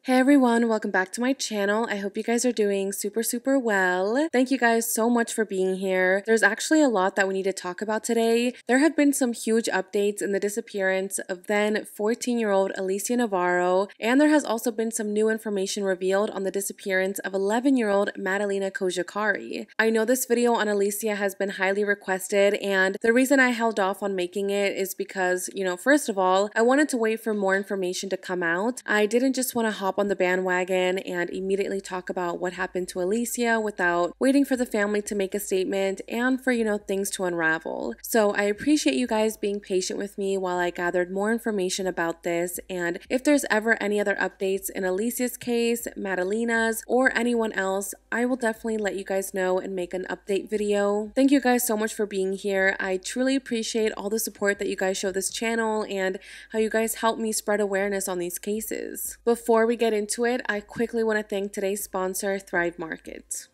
Hey everyone, welcome back to my channel. I hope you guys are doing super well. Thank you guys so much for being here. There's actually a lot that we need to talk about today. There have been some huge updates in the disappearance of then 14-year-old Alicia Navarro, and there has also been some new information revealed on the disappearance of 11-year-old Madalina Cojocari. I know this video on Alicia has been highly requested, and the reason I held off on making it is because, first of all, I wanted to wait for more information to come out. I didn't just want to hop on the bandwagon and immediately talk about what happened to Alicia without waiting for the family to make a statement and for, things to unravel. So I appreciate you guys being patient with me while I gathered more information about this, and if there's ever any other updates in Alicia's case, Madalina's, or anyone else, I will definitely let you guys know and make an update video. Thank you guys so much for being here. I truly appreciate all the support that you guys show this channel and how you guys help me spread awareness on these cases. Before we get into it, I quickly want to thank today's sponsor, Thrive Market.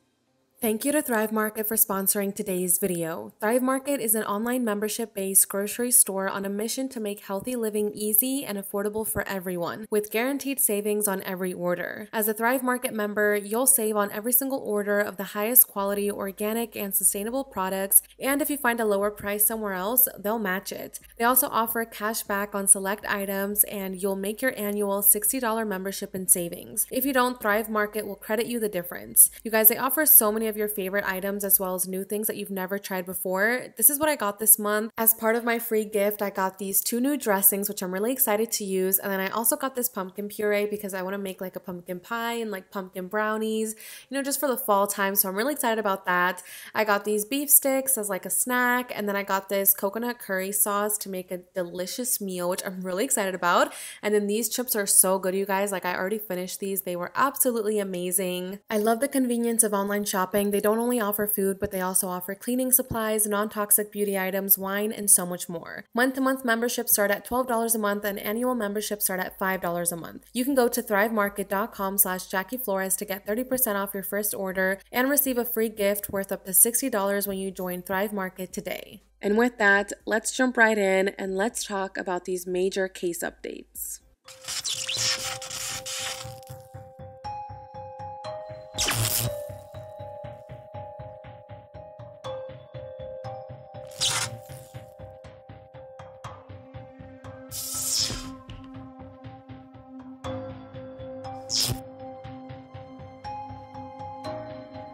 Thank you to Thrive Market for sponsoring today's video. Thrive Market is an online membership-based grocery store on a mission to make healthy living easy and affordable for everyone, with guaranteed savings on every order. As a Thrive Market member, you'll save on every single order of the highest quality organic and sustainable products, and if you find a lower price somewhere else, they'll match it. They also offer cash back on select items, and you'll make your annual $60 membership in savings. If you don't, Thrive Market will credit you the difference. You guys, they offer so many of your favorite items as well as new things that you've never tried before. This is what I got this month. As part of my free gift, I got these 2 new dressings, which I'm really excited to use, and then I also got this pumpkin puree because I want to make like a pumpkin pie and like pumpkin brownies, just for the fall time, so I'm really excited about that. I got these beef sticks as like a snack, and then I got this coconut curry sauce to make a delicious meal, which I'm really excited about. And then these chips are so good, you guys. Like, I already finished these. They were absolutely amazing. I love the convenience of online shopping. They don't only offer food, but they also offer cleaning supplies, non-toxic beauty items, wine, and so much more. Month-to-month memberships start at $12 a month, and annual memberships start at $5 a month. You can go to thrivemarket.com/JackieFlores to get 30% off your first order and receive a free gift worth up to $60 when you join Thrive Market today. And with that, let's jump right in and let's talk about these major case updates.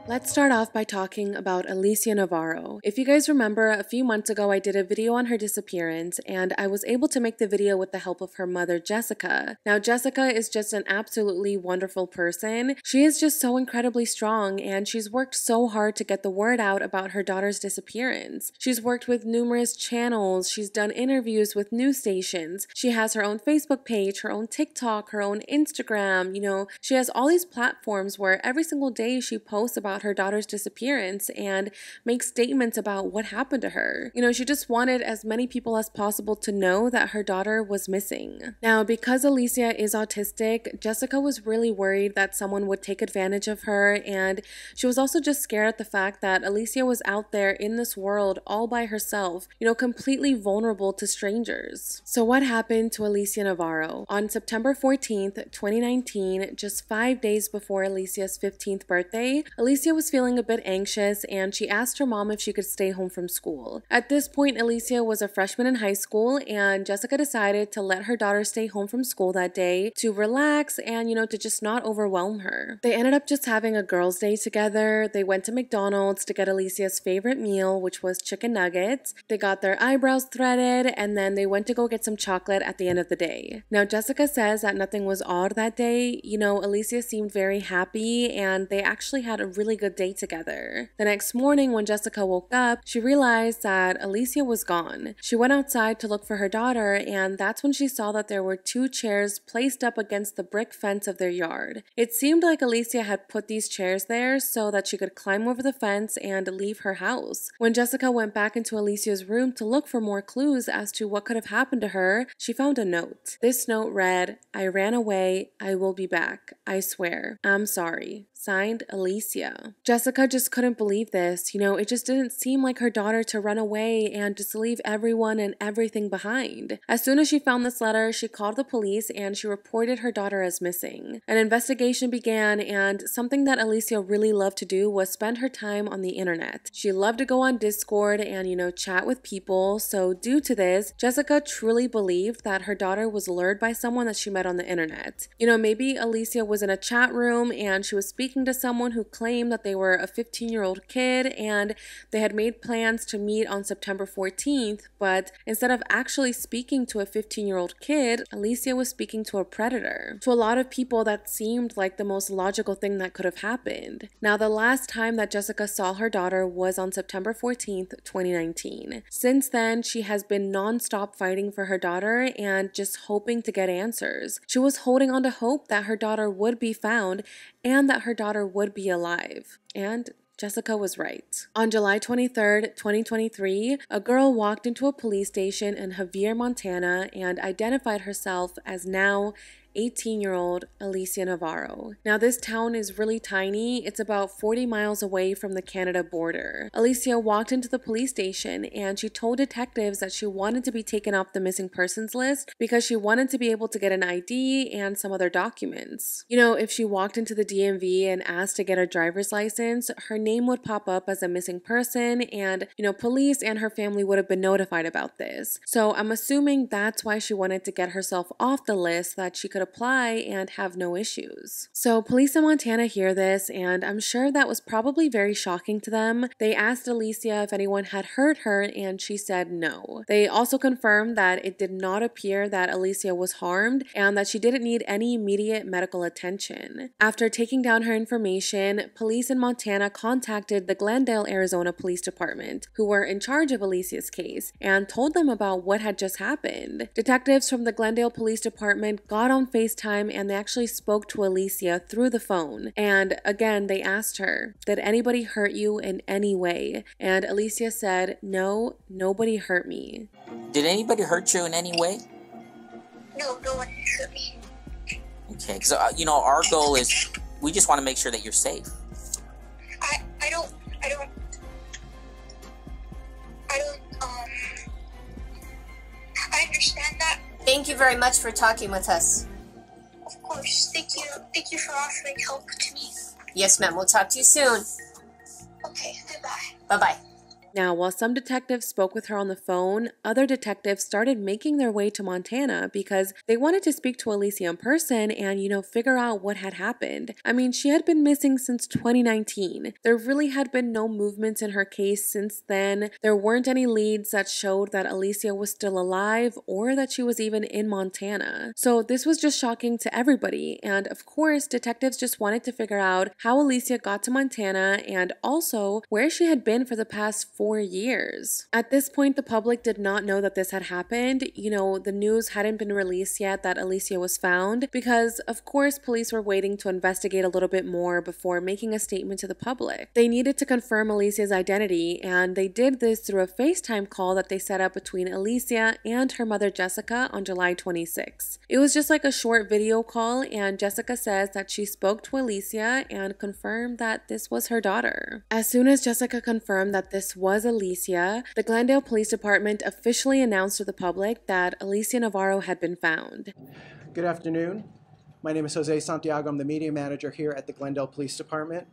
Let's start off by talking about Alicia Navarro. If you guys remember, a few months ago I did a video on her disappearance, and I was able to make the video with the help of her mother, Jessica. Now, Jessica is just an absolutely wonderful person. She is just so incredibly strong, and she's worked so hard to get the word out about her daughter's disappearance. She's worked with numerous channels, she's done interviews with news stations, she has her own Facebook page, her own TikTok, her own Instagram, she has all these platforms where every single day she posts about her daughter's disappearance and make statements about what happened to her. She just wanted as many people as possible to know that her daughter was missing. Now, because Alicia is autistic, Jessica was really worried that someone would take advantage of her, and she was also just scared at the fact that Alicia was out there in this world all by herself, completely vulnerable to strangers. So what happened to Alicia Navarro? On September 14th, 2019, just 5 days before Alicia's 15th birthday, Alicia was feeling a bit anxious, and she asked her mom if she could stay home from school. At this point, Alicia was a freshman in high school, and Jessica decided to let her daughter stay home from school that day to relax and, to just not overwhelm her. They ended up just having a girls' day together. They went to McDonald's to get Alicia's favorite meal, which was chicken nuggets. They got their eyebrows threaded, and then they went to go get some chocolate at the end of the day. Now, Jessica says that nothing was odd that day. Alicia seemed very happy, and they actually had a really good day together. The next morning, when Jessica woke up, she realized that Alicia was gone. She went outside to look for her daughter, and that's when she saw that there were 2 chairs placed up against the brick fence of their yard. It seemed like Alicia had put these chairs there so that she could climb over the fence and leave her house. When Jessica went back into Alicia's room to look for more clues as to what could have happened to her, she found a note. This note read, "I ran away. I will be back. I swear. I'm sorry. Signed, Alicia." Alicia. Jessica just couldn't believe this. It just didn't seem like her daughter to run away and just leave everyone and everything behind. As soon as she found this letter, she called the police and she reported her daughter as missing. An investigation began, and something that Alicia really loved to do was spend her time on the internet. She loved to go on Discord and, chat with people. So due to this, Jessica truly believed that her daughter was lured by someone that she met on the internet. Maybe Alicia was in a chat room and she was speaking to someone who claimed that they were a 15-year-old kid and they had made plans to meet on September 14th, but instead of actually speaking to a 15-year-old kid, Alicia was speaking to a predator. To a lot of people, that seemed like the most logical thing that could have happened. Now, the last time that Jessica saw her daughter was on September 14th, 2019. Since then, she has been non-stop fighting for her daughter and just hoping to get answers. She was holding on to hope that her daughter would be found and that her daughter would be alive. And Jessica was right. On July 23rd, 2023, a girl walked into a police station in Javier, Montana, and identified herself as now 18-year-old Alicia Navarro. Now, this town is really tiny. It's about 40 miles away from the Canada border. Alicia walked into the police station and she told detectives that she wanted to be taken off the missing persons list because she wanted to be able to get an ID and some other documents. If she walked into the DMV and asked to get a driver's license, her name would pop up as a missing person and, police and her family would have been notified about this. So I'm assuming that's why she wanted to get herself off the list, that she could apply and have no issues. So police in Montana hear this, and I'm sure that was probably very shocking to them. They asked Alicia if anyone had hurt her, and she said no. They also confirmed that it did not appear that Alicia was harmed and that she didn't need any immediate medical attention. After taking down her information, police in Montana contacted the Glendale, Arizona Police Department, who were in charge of Alicia's case, and told them about what had just happened. Detectives from the Glendale Police Department got on FaceTime and they actually spoke to Alicia through the phone. And again, they asked her, "Did anybody hurt you in any way?" And Alicia said, "No, nobody hurt me." Did anybody hurt you in any way? No, no one hurt me. Okay, because our goal is we just want to make sure that you're safe. I understand that. Thank you very much for talking with us. Of course, thank you for offering help to me. Yes, ma'am. We'll talk to you soon. Okay, goodbye. Bye-bye. Now, while some detectives spoke with her on the phone, other detectives started making their way to Montana because they wanted to speak to Alicia in person and, figure out what had happened. I mean, she had been missing since 2019. There really had been no movements in her case since then. There weren't any leads that showed that Alicia was still alive or that she was even in Montana. So this was just shocking to everybody. And of course, detectives just wanted to figure out how Alicia got to Montana and also where she had been for the past 4 years. At this point, the public did not know that this had happened. The news hadn't been released yet that Alicia was found because, of course, police were waiting to investigate a little bit more before making a statement to the public. They needed to confirm Alicia's identity, and they did this through a FaceTime call that they set up between Alicia and her mother Jessica on July 26. It was just like a short video call, and Jessica says that she spoke to Alicia and confirmed that this was her daughter. As soon as Jessica confirmed that this was Alicia, the Glendale Police Department officially announced to the public that Alicia Navarro had been found. Good afternoon. My name is Jose Santiago. I'm the media manager here at the Glendale Police Department.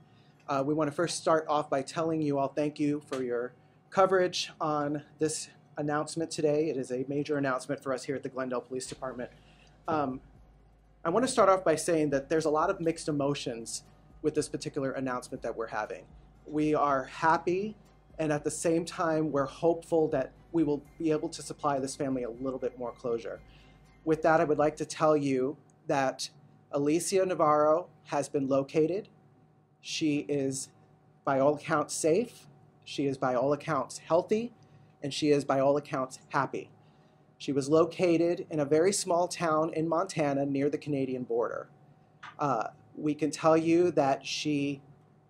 We want to first start off by telling you all thank you for your coverage on this announcement today. It is a major announcement for us here at the Glendale Police Department. I want to start off by saying that there's a lot of mixed emotions with this particular announcement that we're having. We are happy, and at the same time, we're hopeful that we will be able to supply this family a little bit more closure. With that, I would like to tell you that Alicia Navarro has been located. She is, by all accounts, safe. She is, by all accounts, healthy. And she is, by all accounts, happy. She was located in a very small town in Montana near the Canadian border. We can tell you that she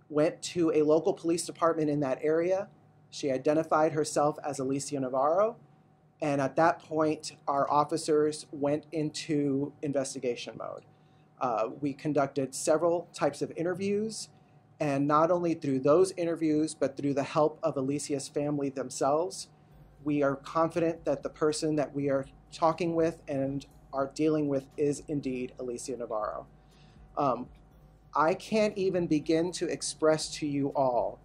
went to a local police department in that area. She identified herself as Alicia Navarro, and at that point, our officers went into investigation mode. We conducted several types of interviews, And not only through those interviews, but through the help of Alicia's family themselves, we are confident that the person that we are talking with and are dealing with is indeed Alicia Navarro. I can't even begin to express to you all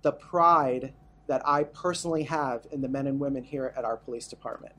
the pride that I personally have in the men and women here at our police department.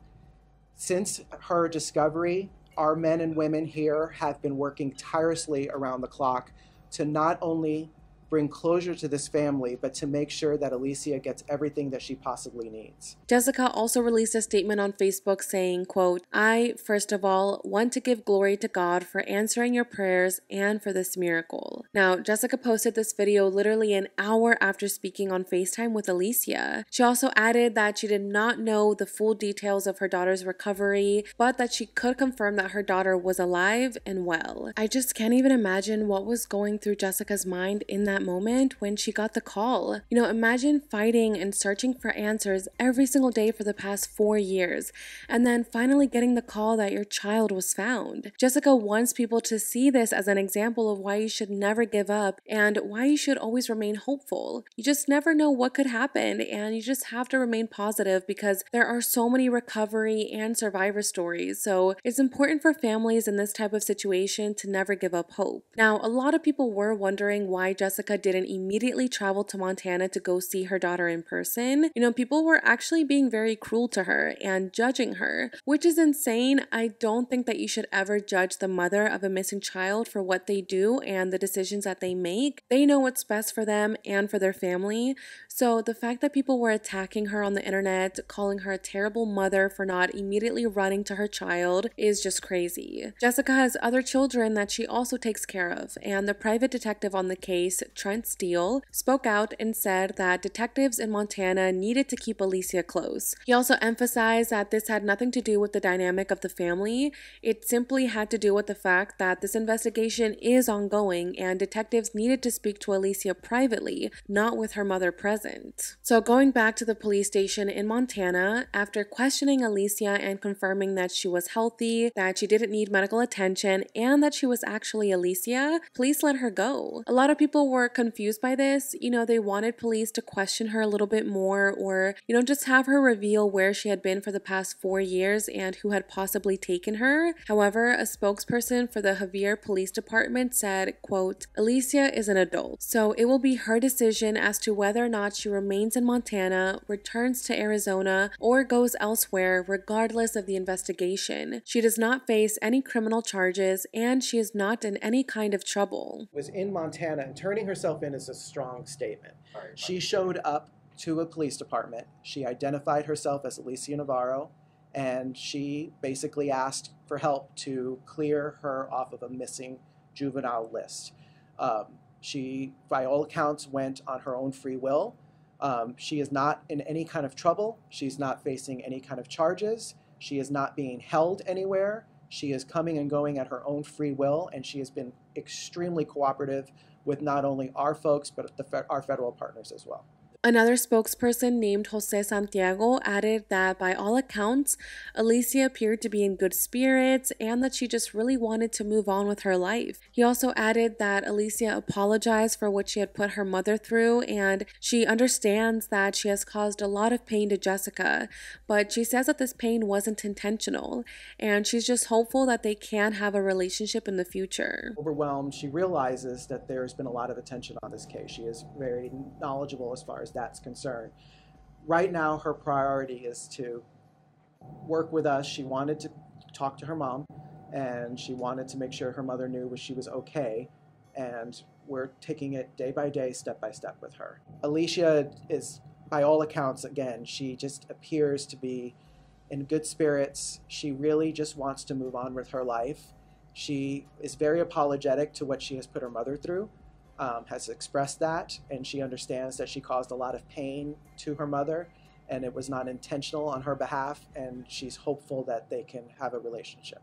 Since her discovery, our men and women here have been working tirelessly around the clock to not only bring closure to this family, but to make sure that Alicia gets everything that she possibly needs. Jessica also released a statement on Facebook saying, quote, "I, first of all, want to give glory to God for answering your prayers and for this miracle." Now, Jessica posted this video literally an hour after speaking on FaceTime with Alicia. She also added that she did not know the full details of her daughter's recovery, but that she could confirm that her daughter was alive and well. I just can't even imagine what was going through Jessica's mind in that moment when she got the call. You know, imagine fighting and searching for answers every single day for the past 4 years, and then finally getting the call that your child was found. Jessica wants people to see this as an example of why you should never give up and why you should always remain hopeful. You just never know what could happen, and you just have to remain positive because there are so many recovery and survivor stories. So it's important for families in this type of situation to never give up hope. Now, a lot of people were wondering why Jessica didn't immediately travel to Montana to go see her daughter in person. You know, people were actually being very cruel to her and judging her, which is insane. I don't think that you should ever judge the mother of a missing child for what they do and the decisions that they make. They know what's best for them and for their family. So the fact that people were attacking her on the internet, calling her a terrible mother for not immediately running to her child, is just crazy. Jessica has other children that she also takes care of, and the private detective on the case, Trent Steele, spoke out and said that detectives in Montana needed to keep Alicia close. He also emphasized that this had nothing to do with the dynamic of the family. It simply had to do with the fact that this investigation is ongoing and detectives needed to speak to Alicia privately, not with her mother present. So going back to the police station in Montana, after questioning Alicia and confirming that she was healthy, that she didn't need medical attention, and that she was actually Alicia, police let her go. A lot of people were confused by this. You know, they wanted police to question her a little bit more, or, you know, just have her reveal where she had been for the past 4 years and who had possibly taken her. However, a spokesperson for the Javier Police Department said, quote, "Alicia is an adult, so it will be her decision as to whether or not she remains in Montana, returns to Arizona, or goes elsewhere regardless of the investigation. She does not face any criminal charges and she is not in any kind of trouble." Was in Montana, and turning herself in is a strong statement. She showed up to a police department. She identified herself as Alicia Navarro, and she basically asked for help to clear her off of a missing juvenile list. She, by all accounts, went on her own free will. She is not in any kind of trouble. She's not facing any kind of charges. She is not being held anywhere. She is coming and going at her own free will, and she has been extremely cooperative with not only our folks, but our federal partners as well. Another spokesperson named Jose Santiago added that by all accounts, Alicia appeared to be in good spirits and that she just really wanted to move on with her life. He also added that Alicia apologized for what she had put her mother through and she understands that she has caused a lot of pain to Jessica, but she says that this pain wasn't intentional and she's just hopeful that they can have a relationship in the future. Overwhelmed, she realizes that there's been a lot of attention on this case. She is very knowledgeable as far as that's concerned. Right now, her priority is to work with us. She wanted to talk to her mom, and she wanted to make sure her mother knew she was okay, and we're taking it day by day, step by step with her. Alicia is, by all accounts, again, she just appears to be in good spirits. She really just wants to move on with her life. She is very apologetic to what she has put her mother through. Has expressed that, and she understands that she caused a lot of pain to her mother and it was not intentional on her behalf, and she's hopeful that they can have a relationship.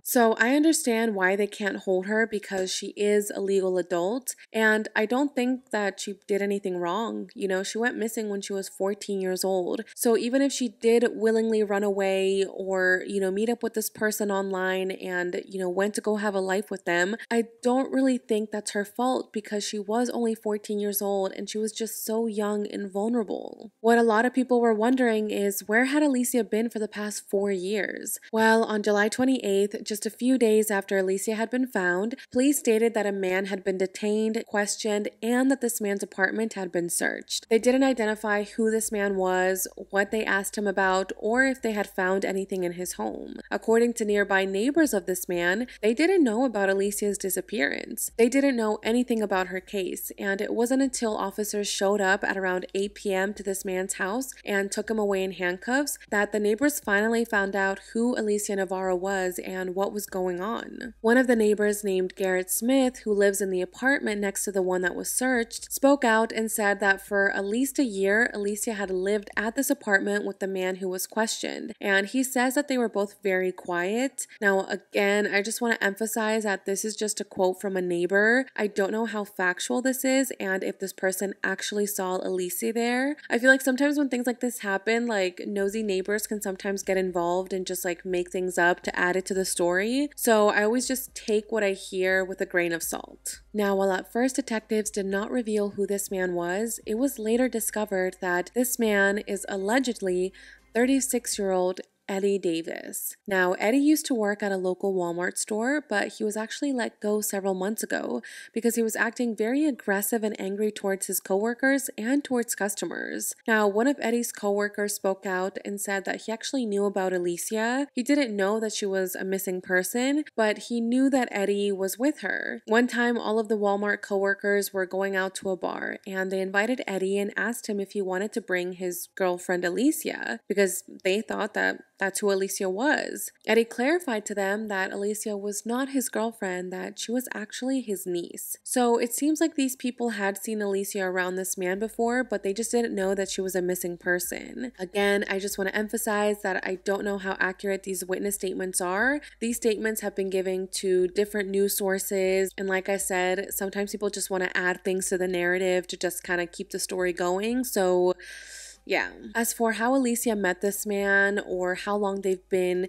So I understand why they can't hold her because she is a legal adult, and I don't think that she did anything wrong. You know, she went missing when she was 14 years old. So even if she did willingly run away or, meet up with this person online and, went to go have a life with them, I don't really think that's her fault because she was only 14 years old and she was just so young and vulnerable. What a lot of people were wondering is, where had Alicia been for the past 4 years? Well, on July 28th, just a few days after Alicia had been found, police stated that a man had been detained, questioned, and that this man's apartment had been searched. They didn't identify who this man was, what they asked him about, or if they had found anything in his home. According to nearby neighbors of this man, they didn't know about Alicia's disappearance. They didn't know anything about her case, and it wasn't until officers showed up at around 8 p.m. to this man's house and took him away in handcuffs that the neighbors finally found out who Alicia Navarro was and what was going on. One of the neighbors, named Garrett Smith, who lives in the apartment next to the one that was searched, spoke out and said that for at least a year, Alicia had lived at this apartment with the man who was questioned, and he says that they were both very quiet. Now, again, I just want to emphasize that this is just a quote from a neighbor. I don't know how factual this is and if this person actually saw Alicia there. I feel like sometimes when things like this happen, like nosy neighbors can sometimes get involved and just like make things up to add it to the story. So I always just take what I hear with a grain of salt. Now, while at first detectives did not reveal who this man was, it was later discovered that this man is allegedly 36-year-old Eddie Davis. Now, Eddie used to work at a local Walmart store, but he was actually let go several months ago because he was acting very aggressive and angry towards his coworkers and towards customers. Now, one of Eddie's coworkers spoke out and said that he actually knew about Alicia. He didn't know that she was a missing person, but he knew that Eddie was with her. One time, all of the Walmart coworkers were going out to a bar, and they invited Eddie and asked him if he wanted to bring his girlfriend Alicia because they thought that that's who Alicia was. Eddie clarified to them that Alicia was not his girlfriend, that she was actually his niece. So it seems like these people had seen Alicia around this man before, but they just didn't know that she was a missing person. Again, I just want to emphasize that I don't know how accurate these witness statements are. These statements have been given to different news sources, and like I said, sometimes people just want to add things to the narrative to just kind of keep the story going. So yeah. As for how Alicia met this man or how long they've been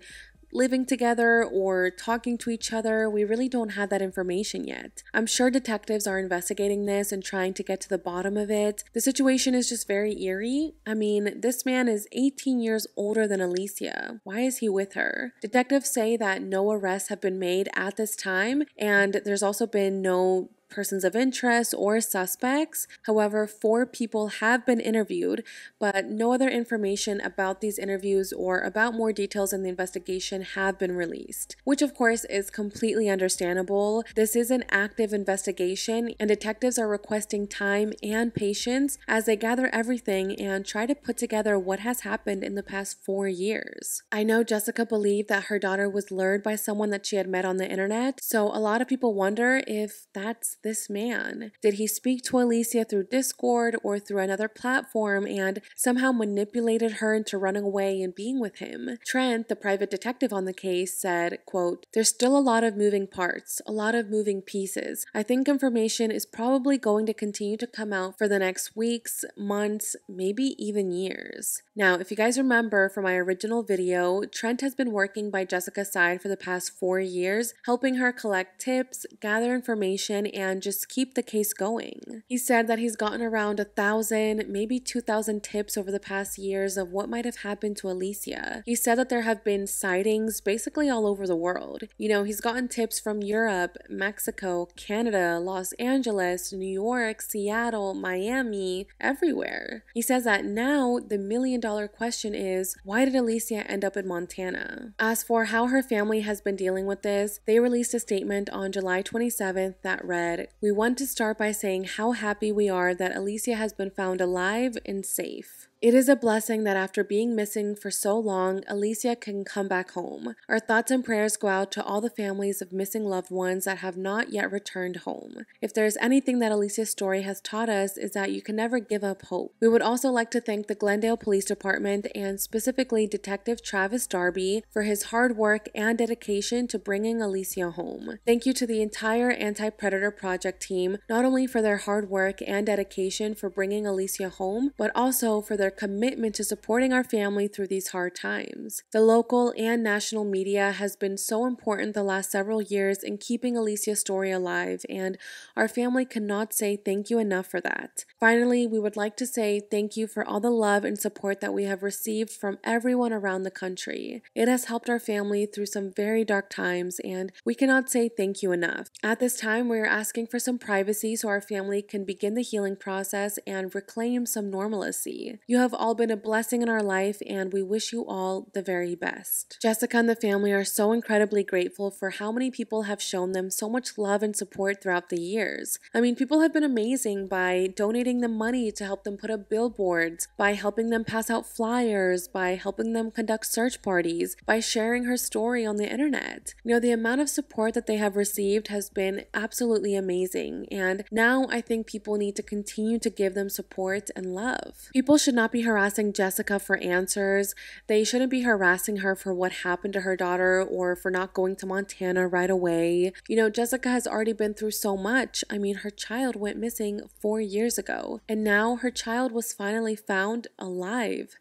living together or talking to each other, we really don't have that information yet. I'm sure detectives are investigating this and trying to get to the bottom of it. The situation is just very eerie. I mean, this man is 18 years older than Alicia. Why is he with her? Detectives say that no arrests have been made at this time, and there's also been no persons of interest or suspects. However, 4 people have been interviewed, but no other information about these interviews or about more details in the investigation have been released, which of course is completely understandable. This is an active investigation, and detectives are requesting time and patience as they gather everything and try to put together what has happened in the past 4 years. I know Jessica believed that her daughter was lured by someone that she had met on the internet, so a lot of people wonder if that's this man. Did he speak to Alicia through Discord or through another platform and somehow manipulated her into running away and being with him? Trent, the private detective on the case, said, quote, "There's still a lot of moving parts, a lot of moving pieces. I think information is probably going to continue to come out for the next weeks, months, maybe even years." Now, if you guys remember from my original video, Trent has been working by Jessica's side for the past 4 years, helping her collect tips, gather information, and just keep the case going. He said that he's gotten around 1,000, maybe 2,000 tips over the past years of what might have happened to Alicia. He said that there have been sightings basically all over the world. You know, he's gotten tips from Europe, Mexico, Canada, Los Angeles, New York, Seattle, Miami, everywhere. He says that now the million-dollar question is, why did Alicia end up in Montana? As for how her family has been dealing with this, they released a statement on July 27th that read, "We want to start by saying how happy we are that Alicia has been found alive and safe." It is a blessing that after being missing for so long, Alicia can come back home. Our thoughts and prayers go out to all the families of missing loved ones that have not yet returned home. If there's anything that Alicia's story has taught us, is that you can never give up hope. We would also like to thank the Glendale Police Department and specifically Detective Travis Darby for his hard work and dedication to bringing Alicia home. Thank you to the entire Anti-Predator Project team, not only for their hard work and dedication for bringing Alicia home, but also for their commitment to supporting our family through these hard times. The local and national media has been so important the last several years in keeping Alicia's story alive, and our family cannot say thank you enough for that. Finally, we would like to say thank you for all the love and support that we have received from everyone around the country. It has helped our family through some very dark times, and we cannot say thank you enough. At this time, we are asking for some privacy so our family can begin the healing process and reclaim some normalcy. You have all been a blessing in our life, and we wish you all the very best. Jessica and the family are so incredibly grateful for how many people have shown them so much love and support throughout the years. I mean, people have been amazing by donating them money to help them put up billboards, by helping them pass out flyers, by helping them conduct search parties, by sharing her story on the internet. You know, the amount of support that they have received has been absolutely amazing, and now I think people need to continue to give them support and love. People should not be harassing Jessica for answers. They shouldn't be harassing her for what happened to her daughter or for not going to Montana right away. You know, Jessica has already been through so much. I mean, her child went missing 4 years ago, and now her child was finally found alive.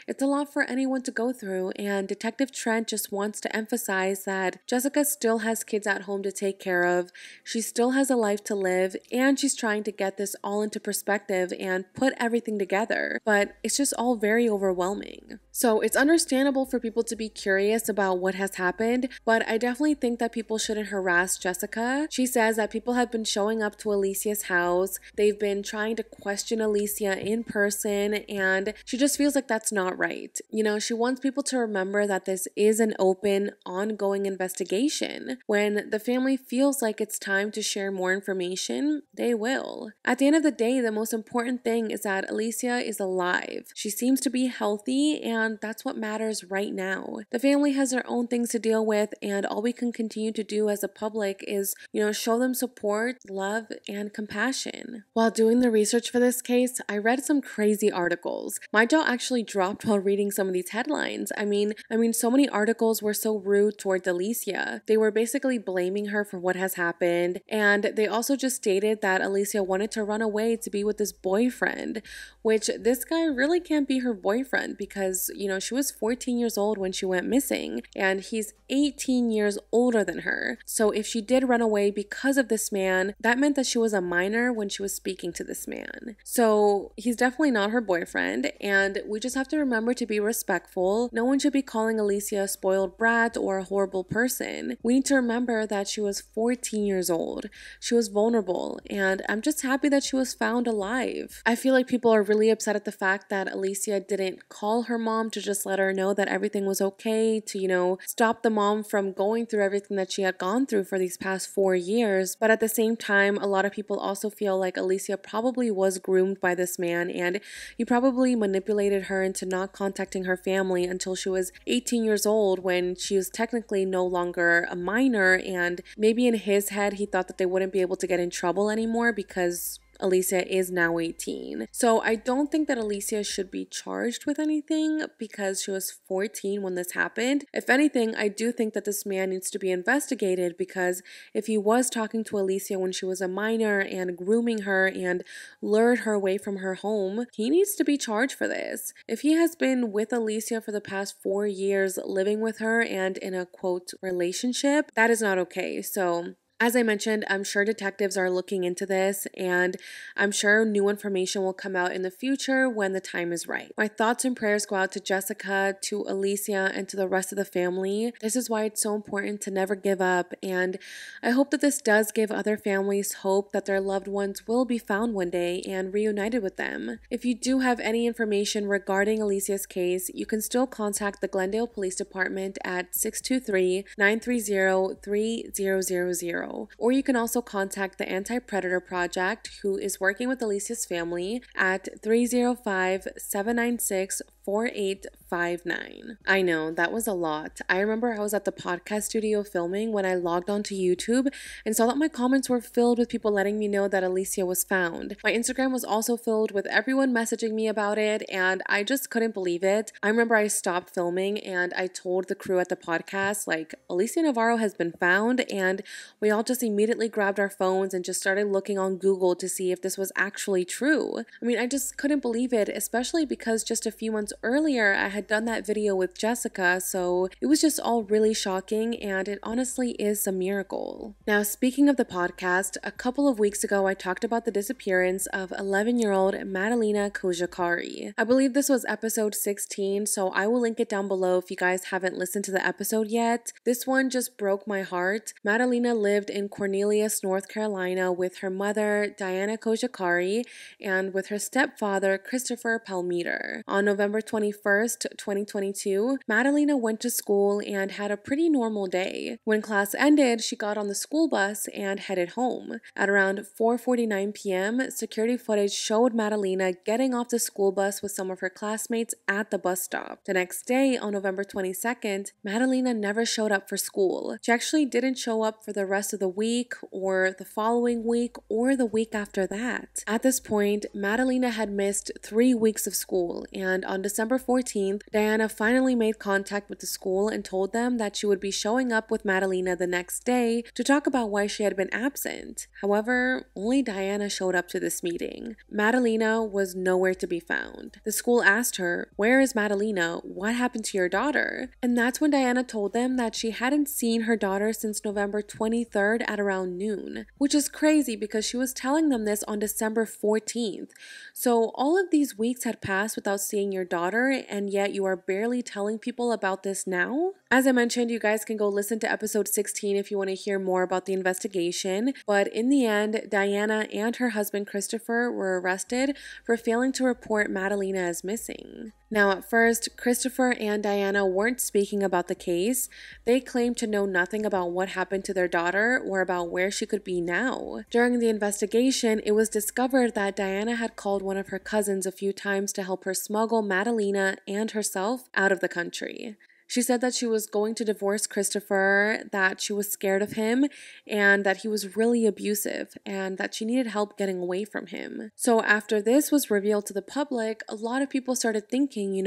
It's a lot for anyone to go through, and Detective Trent just wants to emphasize that Jessica still has kids at home to take care of, she still has a life to live, and she's trying to get this all into perspective and put everything together, but it's just all very overwhelming. So it's understandable for people to be curious about what has happened, but I definitely think that people shouldn't harass Jessica. She says that people have been showing up to Alicia's house, they've been trying to question Alicia in person, and she just feels like that's not right. You know, she wants people to remember that this is an open, ongoing investigation. When the family feels like it's time to share more information, they will. At the end of the day, the most important thing is that Alicia is alive. She seems to be healthy, and that's what matters right now. The family has their own things to deal with, and all we can continue to do as a public is, show them support, love, and compassion. While doing the research for this case, I read some crazy articles. My jaw actually dropped while reading some of these headlines. I mean, so many articles were so rude towards Alicia. They were basically blaming her for what has happened, and they also just stated that Alicia wanted to run away to be with this boyfriend, which this guy really can't be her boyfriend because, she was 14 years old when she went missing, and he's 18 years older than her. So if she did run away because of this man, that meant that she was a minor when she was speaking to this man. So he's definitely not her boyfriend, and we just have to remember to be respectful. No one should be calling Alicia a spoiled brat or a horrible person. We need to remember that she was 14 years old. She was vulnerable, and I'm just happy that she was found alive. I feel like people are really upset at the fact that Alicia didn't call her mom to just let her know that everything was okay, to, stop the mom from going through everything that she had gone through for these past 4 years. But at the same time, a lot of people also feel like Alicia probably was groomed by this man, and he probably manipulated her into not contacting her family until she was 18 years old when she was technically no longer a minor, and maybe in his head he thought that they wouldn't be able to get in trouble anymore because Alicia is now 18. So I don't think that Alicia should be charged with anything because she was 14 when this happened. If anything, I do think that this man needs to be investigated because if he was talking to Alicia when she was a minor and grooming her and lured her away from her home, he needs to be charged for this. If he has been with Alicia for the past 4 years, living with her and in a quote relationship, that is not okay. So as I mentioned, I'm sure detectives are looking into this, and I'm sure new information will come out in the future when the time is right. My thoughts and prayers go out to Jessica, to Alicia, and to the rest of the family. This is why it's so important to never give up, and I hope that this does give other families hope that their loved ones will be found one day and reunited with them. If you do have any information regarding Alicia's case, you can still contact the Glendale Police Department at 623-930-3000. Navarro. Or you can also contact the Anti-Predator Project, who is working with Alicia's family, at 305-796-4859. I know, that was a lot. I remember I was at the podcast studio filming when I logged onto YouTube and saw that my comments were filled with people letting me know that Alicia was found. My Instagram was also filled with everyone messaging me about it, and I just couldn't believe it. I remember I stopped filming and I told the crew at the podcast, like, Alicia Navarro has been found, and we all just immediately grabbed our phones and just started looking on Google to see if this was actually true. I mean, I just couldn't believe it, especially because just a few months earlier I had done that video with Jessica, so it was just all really shocking, and it honestly is a miracle. Now, speaking of the podcast, a couple of weeks ago I talked about the disappearance of 11-year-old Madalina Cojocari. I believe this was episode 16, so I will link it down below if you guys haven't listened to the episode yet. This one just broke my heart. Madalina lived in Cornelius, North Carolina with her mother, Diana Cojocari, and with her stepfather, Christopher Palmeter. On November 21st, 2022, Madalina went to school and had a pretty normal day. When class ended, she got on the school bus and headed home. At around 4:49 p.m., security footage showed Madalina getting off the school bus with some of her classmates at the bus stop. The next day, on November 22nd, Madalina never showed up for school. She actually didn't show up for the rest of the week, or the following week, or the week after that. At this point, Madalina had missed 3 weeks of school, and on December 14th, Diana finally made contact with the school and told them that she would be showing up with Madalina the next day to talk about why she had been absent. However, only Diana showed up to this meeting. Madalina was nowhere to be found. The school asked her, "Where is Madalina? What happened to your daughter?" And that's when Diana told them that she hadn't seen her daughter since November 23rd at around noon, which is crazy because she was telling them this on December 14th. So all of these weeks had passed without seeing your daughter, and yet you are barely telling people about this now? As I mentioned, you guys can go listen to episode 16 if you want to hear more about the investigation, but in the end, Diana and her husband Christopher were arrested for failing to report Madalina as missing. Now, at first, Christopher and Diana weren't speaking about the case. They claimed to know nothing about what happened to their daughter or about where she could be now. During the investigation, it was discovered that Diana had called one of her cousins a few times to help her smuggle Madalina and herself out of the country. She said that she was going to divorce Christopher, that she was scared of him, and that he was really abusive, and that she needed help getting away from him. So after this was revealed to the public, a lot of people started thinking,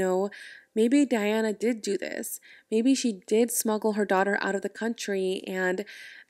maybe Diana did do this. Maybe she did smuggle her daughter out of the country, and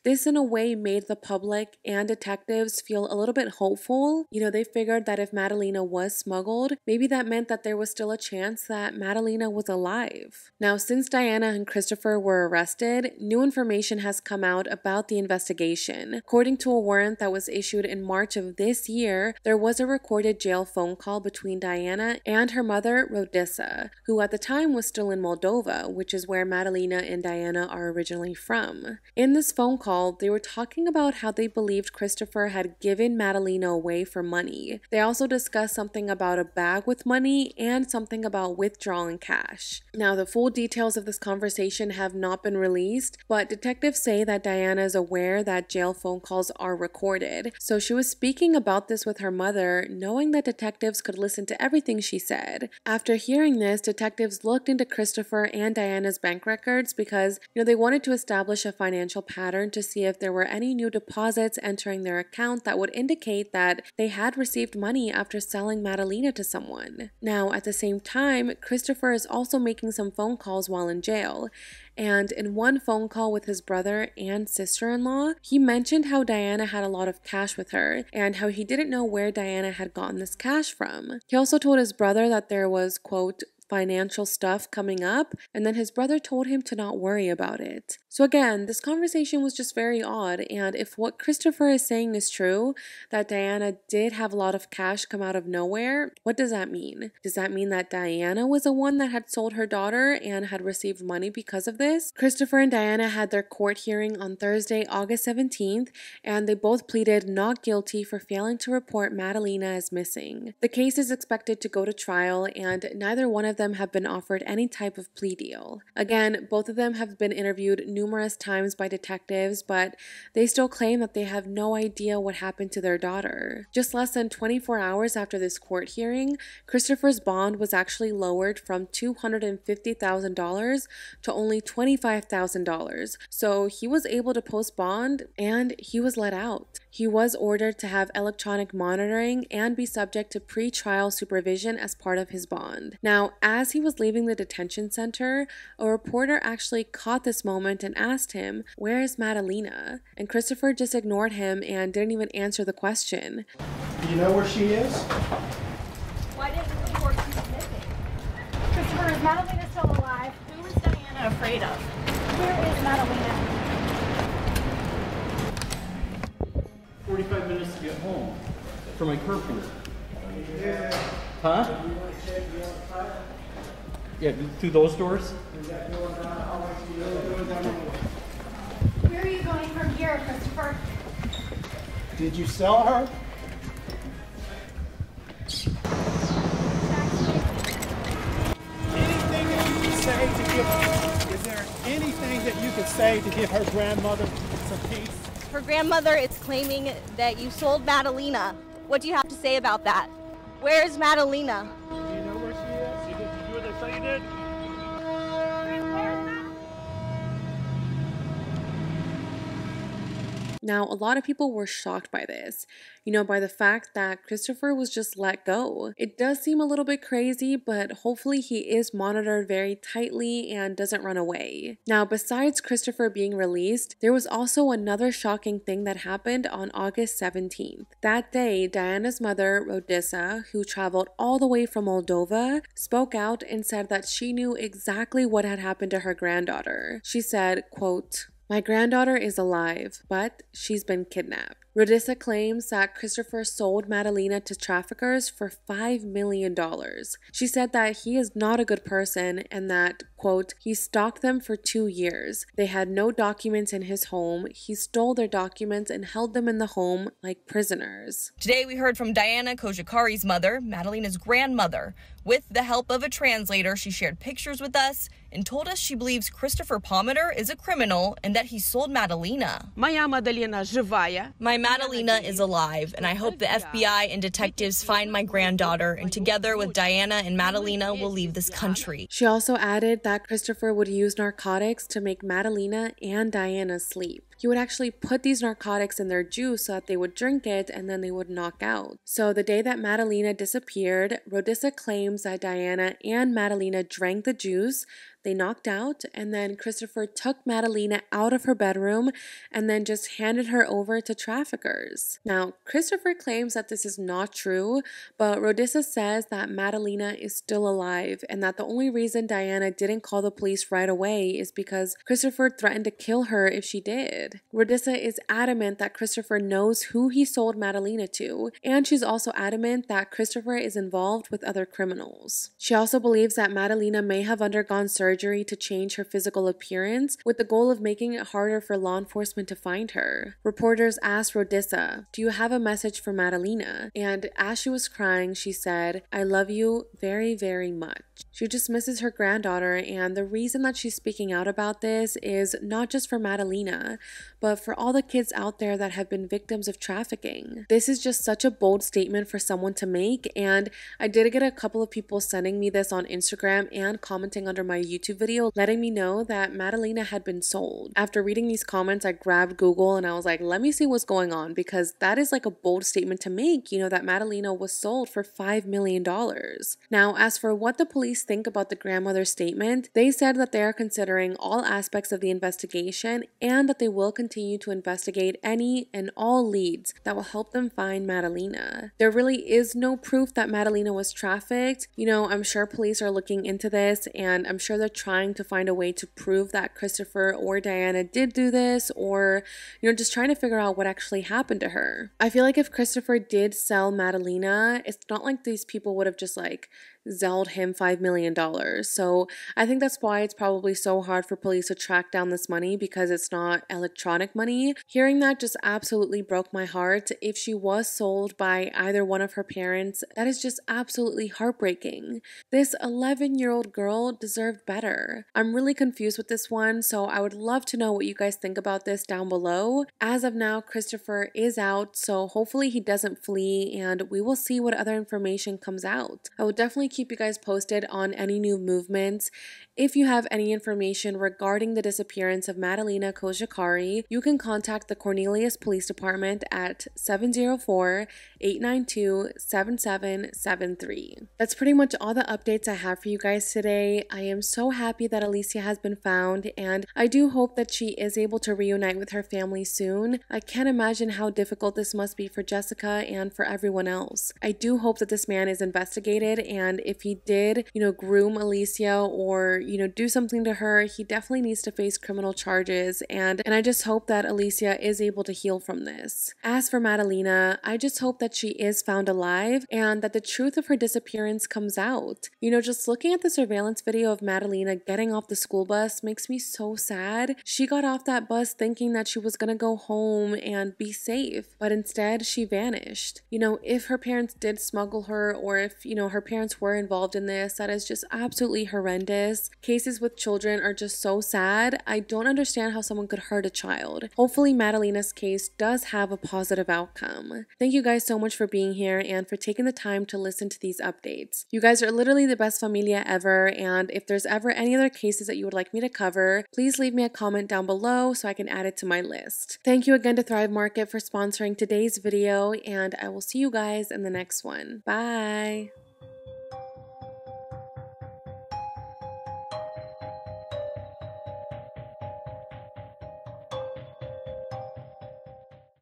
this in a way made the public and detectives feel a little bit hopeful. They figured that if Madalina was smuggled, maybe that meant that there was still a chance that Madalina was alive. Now, since Diana and Christopher were arrested, new information has come out about the investigation. According to a warrant that was issued in March of this year, there was a recorded jail phone call between Diana and her mother, Rodissa, who at the time was still in Moldova, which is where Madalina and Diana are originally from. In this phone call, they were talking about how they believed Christopher had given Madalina away for money. They also discussed something about a bag with money and something about withdrawing cash. Now, the full details of this conversation have not been released, but detectives say that Diana is aware that jail phone calls are recorded. So she was speaking about this with her mother, knowing that detectives could listen to everything she said. After hearing this, detectives looked into Christopher and Diana's bank records because, they wanted to establish a financial pattern to see if there were any new deposits entering their account that would indicate that they had received money after selling Madalina to someone. Now, at the same time, Christopher is also making some phone calls while in jail. And in one phone call with his brother and sister-in-law, he mentioned how Diana had a lot of cash with her and how he didn't know where Diana had gotten this cash from. He also told his brother that there was, quote, financial stuff coming up, and then his brother told him to not worry about it. So again, this conversation was just very odd, and if what Christopher is saying is true, that Diana did have a lot of cash come out of nowhere, what does that mean? Does that mean that Diana was the one that had sold her daughter and had received money because of this? Christopher and Diana had their court hearing on Thursday, August 17th, and they both pleaded not guilty for failing to report Madalina as missing. The case is expected to go to trial, and neither one of them them have been offered any type of plea deal. Again, both of them have been interviewed numerous times by detectives, but they still claim that they have no idea what happened to their daughter. Just less than 24 hours after this court hearing, Christopher's bond was actually lowered from $250,000 to only $25,000. So he was able to post bond and he was let out. He was ordered to have electronic monitoring and be subject to pre-trial supervision as part of his bond. Now, as he was leaving the detention center, a reporter actually caught this moment and asked him, "Where is Madalina?" And Christopher just ignored him and didn't even answer the question. Do you know where she is? Why didn't you report she's missing? Christopher, is Madalina still alive? Who is Diana afraid of? Where is Madalina? 45 minutes to get home for my curfew. Huh? Yeah, through those doors? Where are you going from here, Christopher? Did you sell her? Anything that you can say to give, is there anything that you could say to give her grandmother some peace? Her grandmother is claiming that you sold Madalina. What do you have to say about that? Where is Madalina? Do you know where she is? Did you do what they say you did? Now, a lot of people were shocked by this, by the fact that Christopher was just let go. It does seem a little bit crazy, but hopefully he is monitored very tightly and doesn't run away. Now, besides Christopher being released, there was also another shocking thing that happened on August 17th. That day, Diana's mother, Rodissa, who traveled all the way from Moldova, spoke out and said that she knew exactly what had happened to her granddaughter. She said, quote, "My granddaughter is alive, but she's been kidnapped." Rodissa claims that Christopher sold Madalina to traffickers for $5 million. She said that he is not a good person and that, quote, "he stalked them for 2 years. They had no documents in his home. He stole their documents and held them in the home like prisoners." Today we heard from Madalina Cojocari's mother, Madalina's grandmother. With the help of a translator, she shared pictures with us and told us she believes Christopher Palmer is a criminal and that he sold Madalina. My Madalina is alive, and I hope the FBI and detectives find my granddaughter, and together with Diana and Madalina, will leave this country. She also added that Christopher would use narcotics to make Madalina and Diana sleep. He would actually put these narcotics in their juice so that they would drink it and then they would knock out. So the day that Madalina disappeared, Rodissa claims that Diana and Madalina drank the juice, they knocked out, and then Christopher took Madalina out of her bedroom and then just handed her over to traffickers. Now, Christopher claims that this is not true, but Rodissa says that Madalina is still alive and that the only reason Diana didn't call the police right away is because Christopher threatened to kill her if she did. Rodissa is adamant that Christopher knows who he sold Madalina to, and she's also adamant that Christopher is involved with other criminals. She also believes that Madalina may have undergone surgery to change her physical appearance with the goal of making it harder for law enforcement to find her. Reporters asked Rodissa, "Do you have a message for Madalina?" And as she was crying, she said, "I love you very, very much." She just misses her granddaughter, and the reason that she's speaking out about this is not just for Madalina, but for all the kids out there that have been victims of trafficking. This is just such a bold statement for someone to make, and I did get a couple of people sending me this on Instagram and commenting under my YouTube video, letting me know that Madalina had been sold. After reading these comments, I grabbed Google and I was like, let me see what's going on, because that is like a bold statement to make, that Madalina was sold for $5 million. Now, as for what the police think about the grandmother's statement, they said that they are considering all aspects of the investigation and that they will continue to investigate any and all leads that will help them find Madalina. There really is no proof that Madalina was trafficked. I'm sure police are looking into this, and I'm sure they're trying to find a way to prove that Christopher or Diana did do this, or just trying to figure out what actually happened to her. I feel like if Christopher did sell Madalina, it's not like these people would have just Zelled him $5 million. So I think that's why it's probably so hard for police to track down this money, because it's not electronic money. Hearing that just absolutely broke my heart. If she was sold by either one of her parents, that is just absolutely heartbreaking. This 11-year-old girl deserved better. I'm really confused with this one, so I would love to know what you guys think about this down below. As of now, Christopher is out, so hopefully he doesn't flee, and we will see what other information comes out. I will definitely keep you guys posted on any new movements. If you have any information regarding the disappearance of Madalina Cojocari, you can contact the Cornelius Police Department at 704-892-7773. That's pretty much all the updates I have for you guys today. I am so happy that Alicia has been found, and I do hope that she is able to reunite with her family soon. I can't imagine how difficult this must be for Jessica and for everyone else. I do hope that this man is investigated, and if he did, groom Alicia or do something to her, he definitely needs to face criminal charges, and I just hope that Alicia is able to heal from this. As for Madalina, I just hope that she is found alive and that the truth of her disappearance comes out. Just looking at the surveillance video of Madalina getting off the school bus makes me so sad. She got off that bus thinking that she was gonna go home and be safe, but instead she vanished. If her parents did smuggle her, or if, her parents were involved in this, that is just absolutely horrendous. Cases with children are just so sad. I don't understand how someone could hurt a child. Hopefully Madalina's case does have a positive outcome. Thank you guys so much for being here and for taking the time to listen to these updates. You guys are literally the best familia ever, and if there's ever any other cases that you would like me to cover, please leave me a comment down below so I can add it to my list. Thank you again to Thrive Market for sponsoring today's video, and I will see you guys in the next one. Bye!